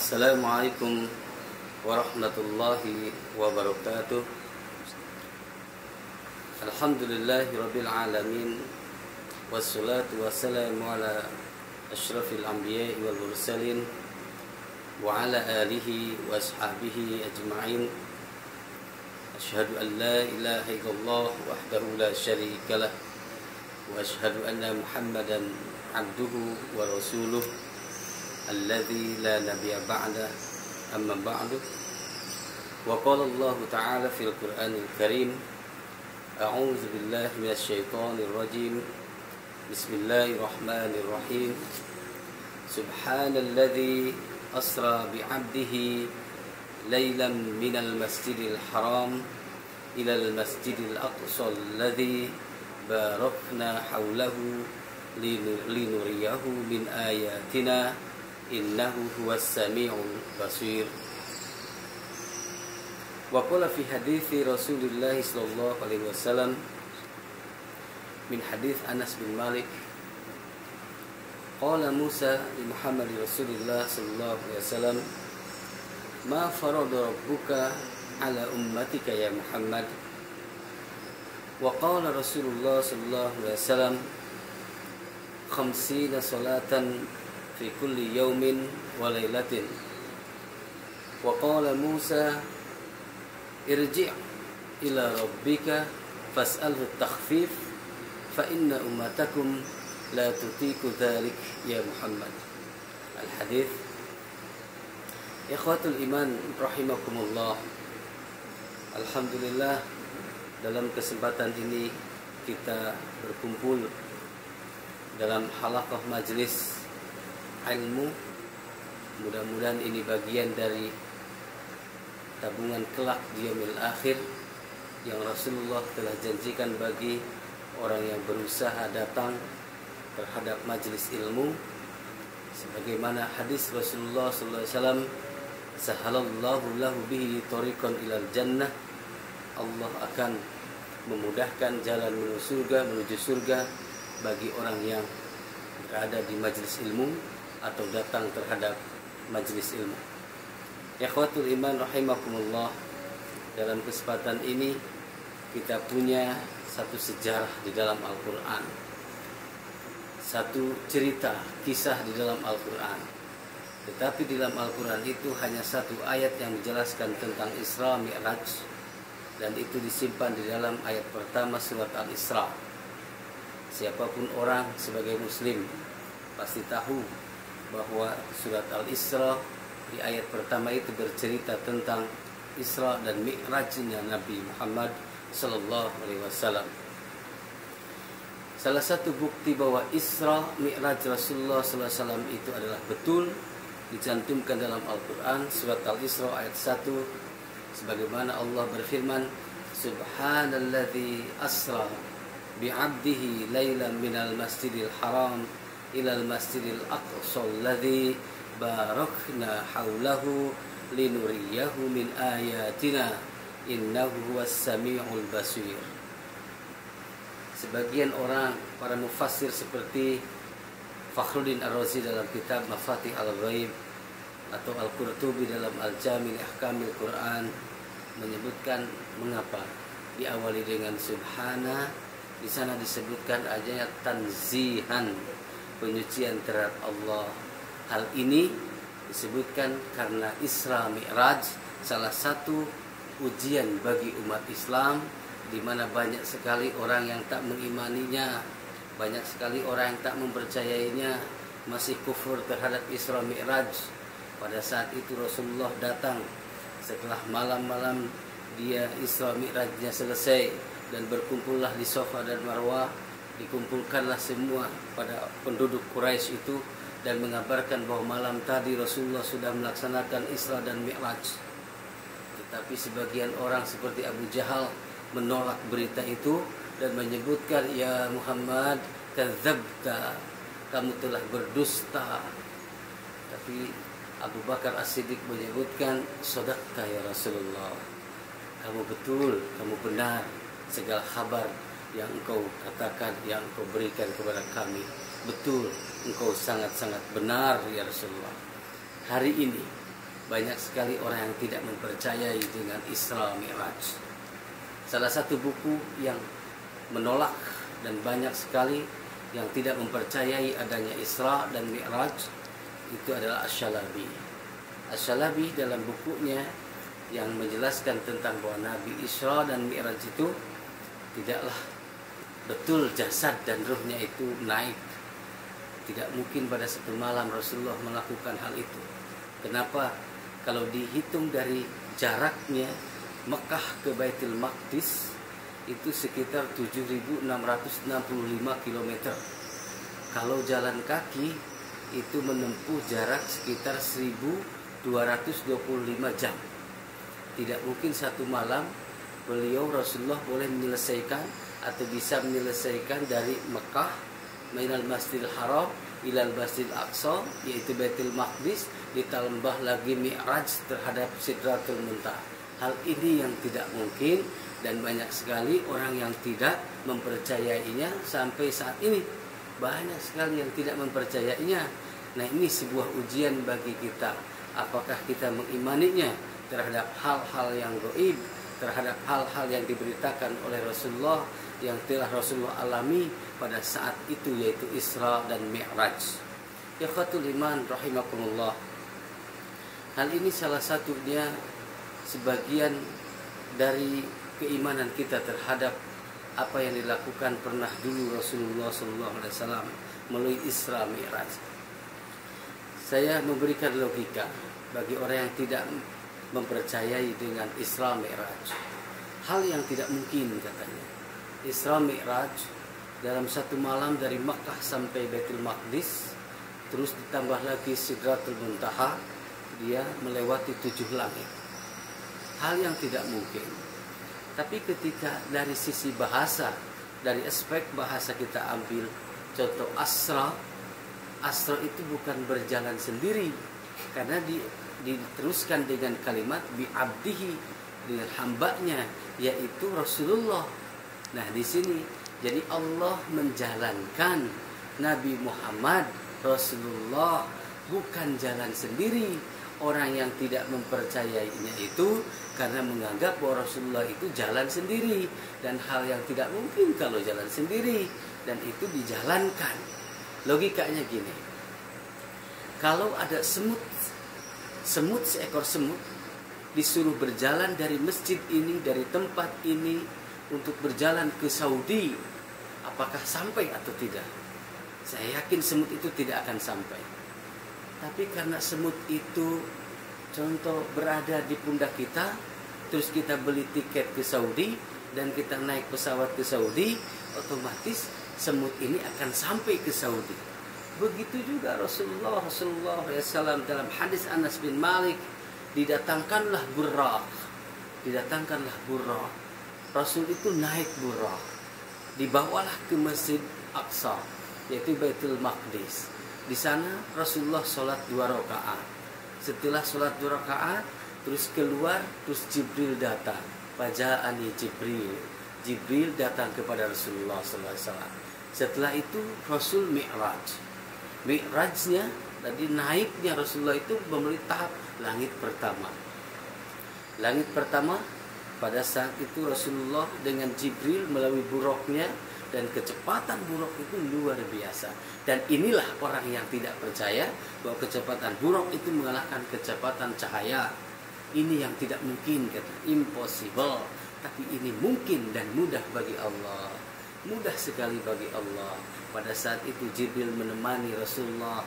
Assalamualaikum warahmatullahi wabarakatuh. Alhamdulillahirabbil alamin. Wassalatu wassalamu ala asyrafil anbiya'i wal mursalin wa ala alihi wa ashabihi ajma'in. Asyhadu an la ilaha illallah wahdahu la syarika lah wa asyhadu anna Muhammadan abduhu wa rasuluh alladzi la nabiyya ba'da, amma ba'du. Wa qala Allah ta'ala fil Qur'anil Karim, a'udzu billahi minasy syaithanir rajim. Bismillahirrahmanirrahim. Subhanalladzi asra bi'abdihi lailan minal masjidil haram ilal masjidil aqsa alladzi barakna haulahu linuriyahu min ayatina innahu huwas sami'ul basir. Wa qala fi hadithi Rasulullah sallallahu alaihi wasallam min hadits Anas bin Malik, qala Musa li Muhammad Rasulullah sallallahu alaihi wasallam, ma farada rabbuka ala ummatika ya Muhammad. Wa qala Rasulullah sallallahu alaihi wasallam, 50 salatan fi kulli yawmin wa laylatin. Wa qala Musa, irji' ila rabbika fas'alhu takhfif fa inna ummatakum la tutiku dhalik ya Muhammad. Al-hadits. Ikhwatul iman rahimakumullah, alhamdulillah dalam kesempatan ini kita berkumpul dalam halaqah majelis ilmu. Mudah-mudahan ini bagian dari tabungan kelak di yaumil akhir yang Rasulullah telah janjikan bagi orang yang berusaha datang terhadap majelis ilmu. Sebagaimana hadis Rasulullah sallallahu alaihi wasallam, sahalallahu lahu bihi tariqan ilal jannah. Allah akan memudahkan jalan menuju surga bagi orang yang berada di majelis ilmu atau datang terhadap majelis ilmu. Ikhwatul iman rahimakumullah, dalam kesempatan ini kita punya satu sejarah di dalam Al-Quran, satu cerita, kisah di dalam Al-Quran. Tetapi di dalam Al-Quran itu hanya satu ayat yang menjelaskan tentang Isra Mi'raj, dan itu disimpan di dalam ayat pertama surat Al-Isra. Siapapun orang sebagai muslim pasti tahu bahwa surat Al-Isra di ayat pertama itu bercerita tentang Isra dan Mi'rajnya Nabi Muhammad sallallahu alaihi wasallam. Salah satu bukti bahwa Isra Mi'raj Rasulullah sallallahu alaihi wasallam itu adalah betul dicantumkan dalam Al-Quran surat Al-Isra ayat 1, sebagaimana Allah berfirman, subhanalladzi asra bi'abdihi lailan minal masjidil haram ilal masjidil aqsa alladzi barakna haulahu linuriyahu min ayatina innahu huwas sami'ul basir. Sebagian orang, para mufassir seperti Fakhruddin Ar-Razi dalam kitab Mafatih Al-Ghaib atau Al-Qurtubi dalam Al-Jami' Ahkamil Quran menyebutkan mengapa diawali dengan subhana. Di sana disebutkan adanya tanzihan, penyucian terhadap Allah. Hal ini disebutkan karena Isra Mi'raj salah satu ujian bagi umat Islam, di mana banyak sekali orang yang tak mengimaninya, banyak sekali orang yang tak mempercayainya, masih kufur terhadap Isra Mi'raj. Pada saat itu Rasulullah datang setelah malam-malam dia Isra Mi'rajnya selesai, dan berkumpullah di Safa dan Marwah. Dikumpulkanlah semua pada penduduk Quraisy itu dan mengabarkan bahwa malam tadi Rasulullah sudah melaksanakan Isra dan Mi'raj. Tetapi sebagian orang seperti Abu Jahal menolak berita itu dan menyebutkan, ya Muhammad, kadzabta, kamu telah berdusta. Tapi Abu Bakar As-Siddiq menyebutkan, shadaqta ya Rasulullah, kamu betul, kamu benar, segala kabar yang engkau katakan, yang engkau berikan kepada kami, betul, engkau sangat-sangat benar ya Rasulullah. Hari ini banyak sekali orang yang tidak mempercayai dengan Isra Mi'raj. Salah satu buku yang menolak dan banyak sekali yang tidak mempercayai adanya Isra dan Mi'raj itu adalah Asy-Syalabi. Asy-Syalabi dalam bukunya yang menjelaskan tentang bahwa Nabi Isra dan Mi'raj itu tidaklah betul jasad dan ruhnya itu naik. Tidak mungkin pada satu malam Rasulullah melakukan hal itu. Kenapa? Kalau dihitung dari jaraknya Mekah ke Baitul Maqdis itu sekitar 7.665 km. Kalau jalan kaki itu menempuh jarak sekitar 1.225 jam. Tidak mungkin satu malam beliau Rasulullah boleh menyelesaikan atau bisa menyelesaikan dari Mekah minal Masjidil Haram ilal Masjidil Aqsa, yaitu Baitul Maqdis, ditambah lagi Mi'raj terhadap Sidratul Muntaha. Hal ini yang tidak mungkin dan banyak sekali orang yang tidak mempercayainya sampai saat ini. Banyak sekali yang tidak mempercayainya. Nah, ini sebuah ujian bagi kita. Apakah kita mengimaninya terhadap hal-hal yang gaib, terhadap hal-hal yang diberitakan oleh Rasulullah yang telah Rasulullah alami pada saat itu, yaitu Isra dan Mi'raj. Ya khatul iman rahimakumullah. Hal ini salah satunya sebagian dari keimanan kita terhadap apa yang dilakukan pernah dulu Rasulullah SAW melalui Isra Mi'raj. Saya memberikan logika bagi orang yang tidak mempercayai dengan Isra Mi'raj. Hal yang tidak mungkin katanya. Isra Mi'raj dalam satu malam dari Makkah sampai Baitul Maqdis, terus ditambah lagi Sidratul Muntaha, dia melewati 7 langit. Hal yang tidak mungkin. Tapi ketika dari sisi bahasa, dari aspek bahasa kita ambil contoh Asra itu bukan berjalan sendiri, karena diteruskan dengan kalimat bi'abdihi, dengan hambanya, yaitu Rasulullah. Nah, di sini jadi Allah menjalankan Nabi Muhammad Rasulullah, bukan jalan sendiri. Orang yang tidak mempercayainya itu karena menganggap bahwa Rasulullah itu jalan sendiri, dan hal yang tidak mungkin kalau jalan sendiri, dan itu dijalankan. Logikanya gini, kalau ada semut seekor semut disuruh berjalan dari masjid ini, dari tempat ini untuk berjalan ke Saudi, apakah sampai atau tidak? Saya yakin semut itu tidak akan sampai. Tapi karena semut itu contoh berada di pundak kita, terus kita beli tiket ke Saudi dan kita naik pesawat ke Saudi, otomatis semut ini akan sampai ke Saudi. Begitu juga Rasulullah SAW dalam hadis Anas bin Malik, didatangkanlah Buraq. Rasul itu naik Buraq, dibawalah ke Masjid Aqsa, yaitu Baitul Maqdis. Di sana Rasulullah sholat 2 rakaat. Setelah sholat 2 rakaat, terus keluar, terus Jibril datang. Faja'ani Jibril datang kepada Rasulullah SAW. Setelah itu Rasul Mi'rajnya, tadi naiknya Rasulullah itu melalui tahap langit pertama. Langit pertama, pada saat itu Rasulullah dengan Jibril melalui buruknya, dan kecepatan buruk itu luar biasa. Dan inilah orang yang tidak percaya bahwa kecepatan buruk itu mengalahkan kecepatan cahaya. Ini yang tidak mungkin, kata, impossible. Tapi ini mungkin dan mudah bagi Allah. Mudah sekali bagi Allah. Pada saat itu Jibril menemani Rasulullah.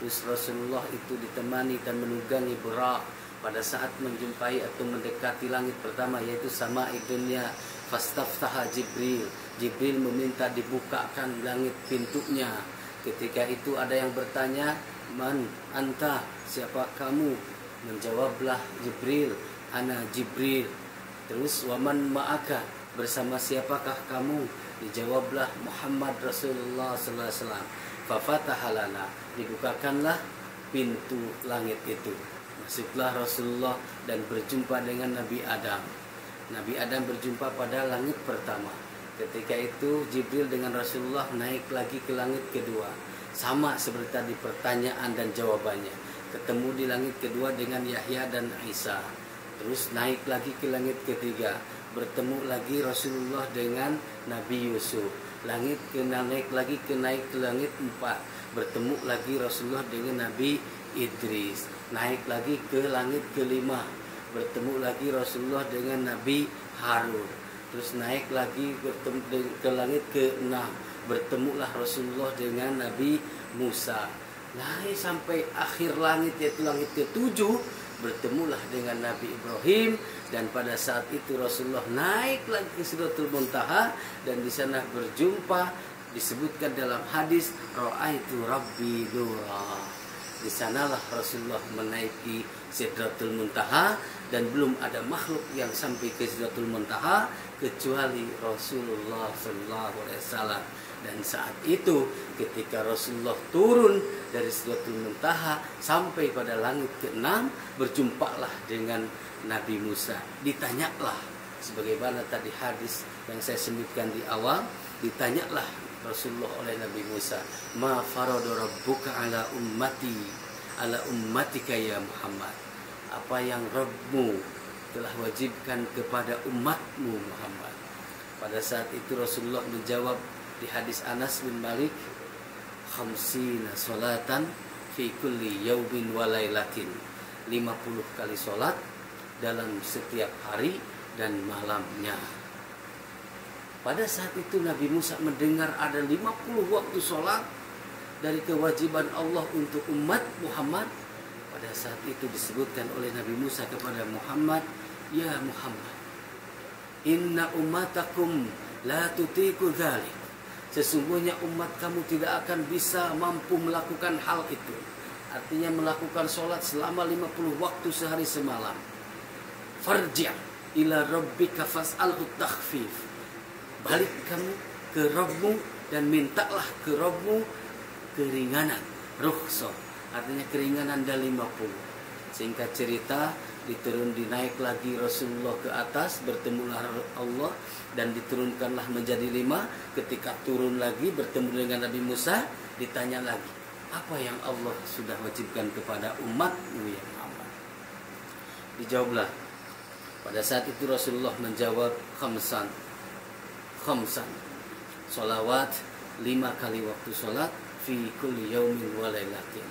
Terus Rasulullah itu ditemani dan menunggangi Buraq. Pada saat menjumpai atau mendekati langit pertama, yaitu Sama'i Dunya, fastaftaha Jibril meminta dibukakan langit pintunya. Ketika itu ada yang bertanya, man anta, siapa kamu? Menjawablah Jibril, ana Jibril. Terus waman ma'aka, bersama siapakah kamu? Dijawablah Muhammad Rasulullah SAW. Fafatahalana, dibukakanlah pintu langit itu. Masuklah Rasulullah dan berjumpa dengan Nabi Adam. Nabi Adam berjumpa pada langit pertama. Ketika itu Jibril dengan Rasulullah naik lagi ke langit kedua. Sama seperti tadi pertanyaan dan jawabannya. ketemu di langit kedua dengan Yahya dan Isa. Terus naik lagi ke langit ketiga, bertemu lagi Rasulullah dengan Nabi Yusuf. Naik lagi ke langit 4, bertemu lagi Rasulullah dengan Nabi Idris. Naik lagi ke langit kelima, bertemu lagi Rasulullah dengan Nabi Harun. Terus naik lagi ke langit ke-6, bertemulah Rasulullah dengan Nabi Musa. Naik sampai akhir langit, yaitu langit ke-7, bertemulah dengan Nabi Ibrahim. Dan pada saat itu Rasulullah naik lagi ke Sidratul Muntaha, dan di sana berjumpa, disebutkan dalam hadis, ra'aitu rabbi nura. Di sanalah Rasulullah menaiki Sidratul Muntaha, dan belum ada makhluk yang sampai ke Sidratul Muntaha kecuali Rasulullah SAW. Dan saat itu ketika Rasulullah turun dari Sidratul Muntaha sampai pada langit ke-6, berjumpalah dengan Nabi Musa. Ditanyalah, sebagaimana tadi hadis yang saya sebutkan di awal, ditanyalah Rasulullah oleh Nabi Musa, ma farada rabbuka ala ummatika ya Muhammad. Apa yang Rabbmu telah wajibkan kepada umatmu Muhammad. Pada saat itu Rasulullah menjawab di hadis Anas bin Malik, khamsina salatan fi kulli yaumin wa lailatin. 50 kali salat dalam setiap hari dan malamnya. Pada saat itu Nabi Musa mendengar ada 50 waktu salat dari kewajiban Allah untuk umat Muhammad. Pada saat itu disebutkan oleh Nabi Musa kepada Muhammad, ya Muhammad, inna ummatakum la tutiku dzalik. Sesungguhnya umat kamu tidak akan bisa mampu melakukan hal itu. Artinya melakukan sholat selama 50 waktu sehari semalam. Farji' ila rabbika fas'alhu takhfif. Balik kamu ke Rabbmu dan mintalah ke Rabbmu keringanan, rukhsah. Artinya keringanan dari 50. Singkat cerita, dinaik lagi Rasulullah ke atas, bertemulah Allah, dan diturunkanlah menjadi 5. Ketika turun lagi bertemu dengan Nabi Musa, ditanya lagi, apa yang Allah sudah wajibkan kepada umatmu yang Muhammad? Dijawablah. Pada saat itu Rasulullah menjawab, khamsan. Salawat 5 kali waktu salat fi kulli yaumin wa lailatin.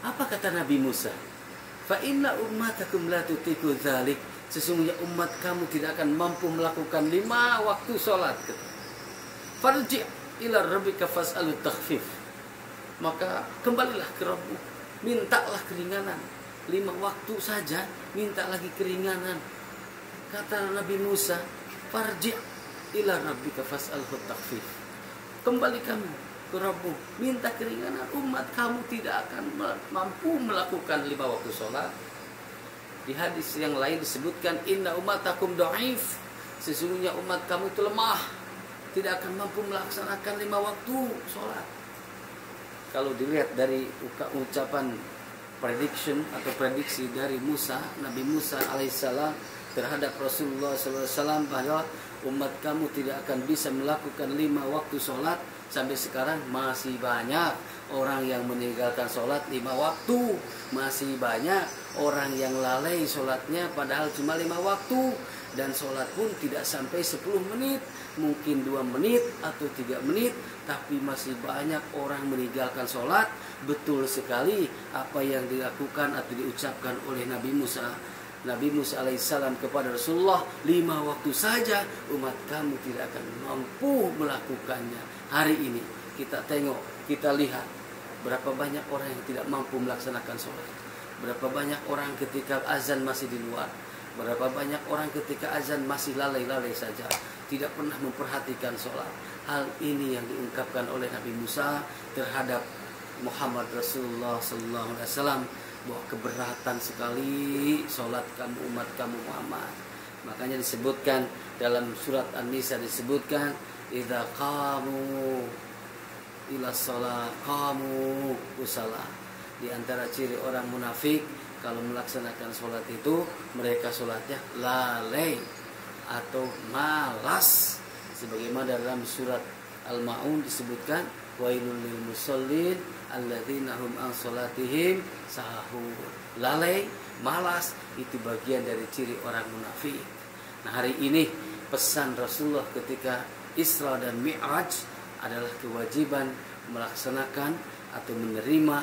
Apa kata Nabi Musa? Fa inna ummatakum la tutiku dzalik. Sesungguhnya umat kamu tidak akan mampu melakukan 5 waktu salat. Farji' ila rabbika fas'alu takhfif. Maka kembalilah ke Rabbmu, mintalah keringanan. 5 waktu saja minta lagi keringanan. Kata Nabi Musa, farji' ila rabbika fas'alhu takhfif. Kembali kamu ke Rabbmu, minta keringanan. Umat kamu tidak akan mampu melakukan 5 waktu sholat. Di hadis yang lain disebutkan, inna ummatakum dhaif. Sesungguhnya umat kamu itu lemah, tidak akan mampu melaksanakan 5 waktu sholat. Kalau dilihat dari ucapan prediction atau prediksi dari Nabi Musa alaihissalam terhadap Rasulullah SAW, bahwa umat kamu tidak akan bisa melakukan 5 waktu sholat. Sampai sekarang masih banyak orang yang meninggalkan sholat 5 waktu. Masih banyak orang yang lalai sholatnya padahal cuma 5 waktu. Dan sholat pun tidak sampai 10 menit. Mungkin 2 menit atau 3 menit. Tapi masih banyak orang meninggalkan sholat. Betul sekali apa yang dilakukan atau diucapkan oleh Nabi Musa alaihissalam kepada Rasulullah, 5 waktu saja umat kamu tidak akan mampu melakukannya. Hari ini kita tengok, kita lihat berapa banyak orang yang tidak mampu melaksanakan sholat. Berapa banyak orang ketika azan masih di luar. Berapa banyak orang ketika azan masih lalai-lalai saja, tidak pernah memperhatikan sholat. Hal ini yang diungkapkan oleh Nabi Musa terhadap Muhammad Rasulullah SAW, bahwa keberatan sekali sholat kamu umat kamu Muhammad. Makanya disebutkan dalam surat An-Nisa, disebutkan idza qamu ila shalah qamu kusala. Di antara ciri orang munafik, kalau melaksanakan sholat itu mereka sholatnya lalai atau malas. Sebagaimana dalam surat Al-Maun disebutkan wailul lil musallin alladzina hum an salatihim sahun. Lalai, malas itu bagian dari ciri orang munafik. Nah, hari ini pesan Rasulullah ketika Isra dan Mi'raj adalah kewajiban melaksanakan atau menerima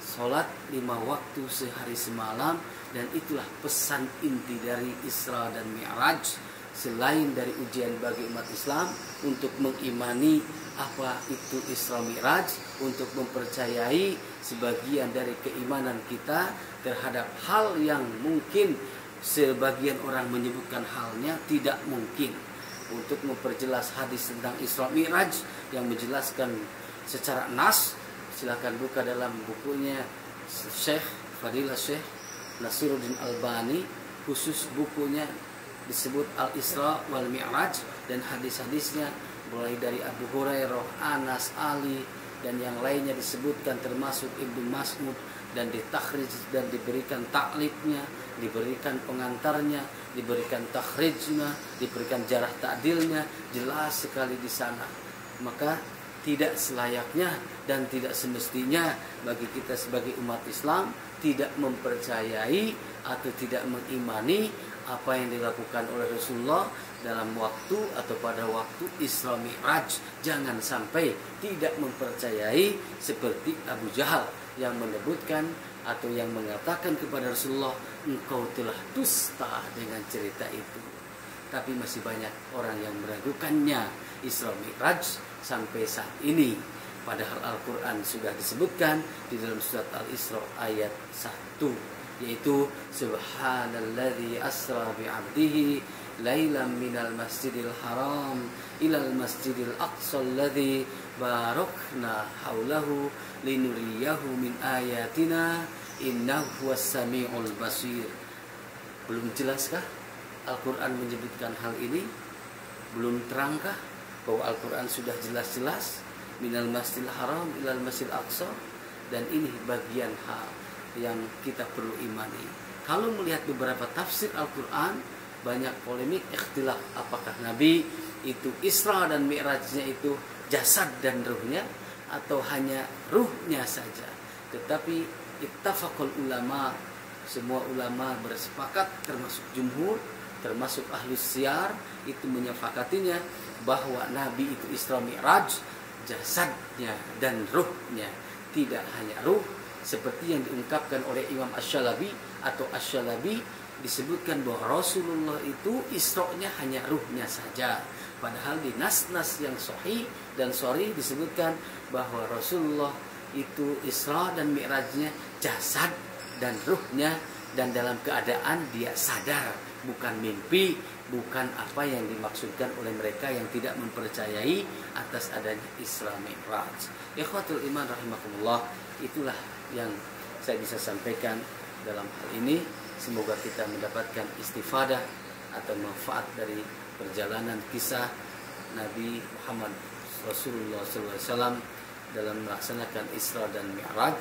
sholat 5 waktu sehari semalam, dan itulah pesan inti dari Isra dan Mi'raj. Selain dari ujian bagi umat Islam untuk mengimani apa itu Isra Mi'raj, untuk mempercayai sebagian dari keimanan kita terhadap hal yang mungkin sebagian orang menyebutkan halnya tidak mungkin, untuk memperjelas hadis tentang Isra Mi'raj yang menjelaskan secara nas. Silakan buka dalam bukunya Syekh Fadilah Syekh Nasiruddin Albani, khusus bukunya disebut Al-Isra wal Mi'raj, dan hadis-hadisnya mulai dari Abu Hurairah, Anas, Ali dan yang lainnya disebutkan, termasuk Ibnu Mas'ud, dan ditakhrij dan diberikan taklifnya, diberikan pengantarnya, diberikan takhrijnya, diberikan jarah ta'dilnya, jelas sekali di sana. Maka tidak selayaknya dan tidak semestinya bagi kita sebagai umat Islam tidak mempercayai atau tidak mengimani apa yang dilakukan oleh Rasulullah dalam waktu atau pada waktu Isra Mi'raj. Jangan sampai tidak mempercayai seperti Abu Jahal yang menyebutkan atau yang mengatakan kepada Rasulullah, engkau telah dusta dengan cerita itu. Tapi masih banyak orang yang meragukannya Isra Mi'raj sampai saat ini. Padahal Al-Quran sudah disebutkan di dalam surat Al-Isra ayat 1, yaitu Subhanalladzi asra bi'abdihi lailan minal masjidil haram ilal masjidil aqsa alladzi barakna haulahu linuriyahu min ayatina innahu huwas samiul basir. Belum jelaskah Al-Quran menyebutkan hal ini? Belum terangkah bahwa Al-Quran sudah jelas-jelas minal masjidil haram ilal masjidil aqsa? Dan ini bagian hal yang kita perlu imani. Kalau melihat beberapa tafsir Al-Quran, banyak polemik, ikhtilaf apakah Nabi itu Isra dan Mi'rajnya itu jasad dan ruhnya atau hanya ruhnya saja. Tetapi ittafaqul ulama, semua ulama bersepakat, termasuk jumhur, termasuk ahli syiar, itu menyepakatinya bahwa Nabi itu Isra Mi'raj, jasadnya dan ruhnya, tidak hanya ruh seperti yang diungkapkan oleh Imam Asy-Syalabi atau Asy-Syalabi, disebutkan bahwa Rasulullah itu Isra-nya hanya ruhnya saja. Padahal di nas-nas yang sahih dan sharih disebutkan bahwa Rasulullah itu Isra dan Mi'rajnya jasad dan ruhnya, dan dalam keadaan dia sadar, bukan mimpi, bukan apa yang dimaksudkan oleh mereka yang tidak mempercayai atas adanya Isra Mi'raj. Ikhwatul iman rahimakumullah, itulah yang saya bisa sampaikan dalam hal ini. Semoga kita mendapatkan istifadah atau manfaat dari perjalanan kisah Nabi Muhammad Rasulullah SAW dalam melaksanakan Isra dan Mi'raj.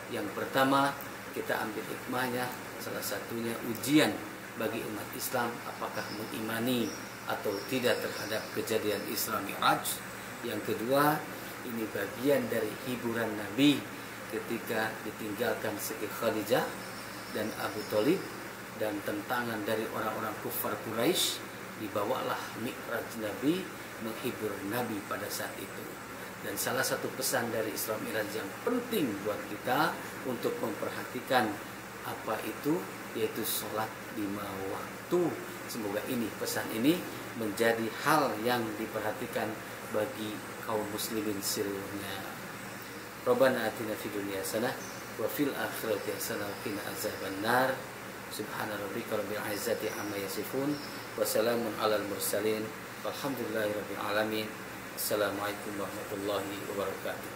Yang pertama, kita ambil hikmahnya, salah satunya ujian bagi umat Islam apakah mengimani atau tidak terhadap kejadian Isra Mi'raj. Yang kedua, ini bagian dari hiburan Nabi ketika ditinggalkan Siti Khadijah dan Abu Thalib, dan tentangan dari orang-orang kufar Quraisy, dibawalah Mi'raj Nabi menghibur Nabi pada saat itu. Dan salah satu pesan dari Isra Mi'raj yang penting buat kita untuk memperhatikan apa itu, yaitu sholat 5 waktu. Semoga ini, pesan ini menjadi hal yang diperhatikan bagi kaum muslimin seluruhnya. Rabbana atina fid dunya hasanah wa fil akhirati hasanah wa qina azabannar. Subhana rabbika rabbil izzati amma yasifun wa salamun alal mursalin walhamdulillahi rabbil alamin. Assalamualaikum warahmatullahi wabarakatuh.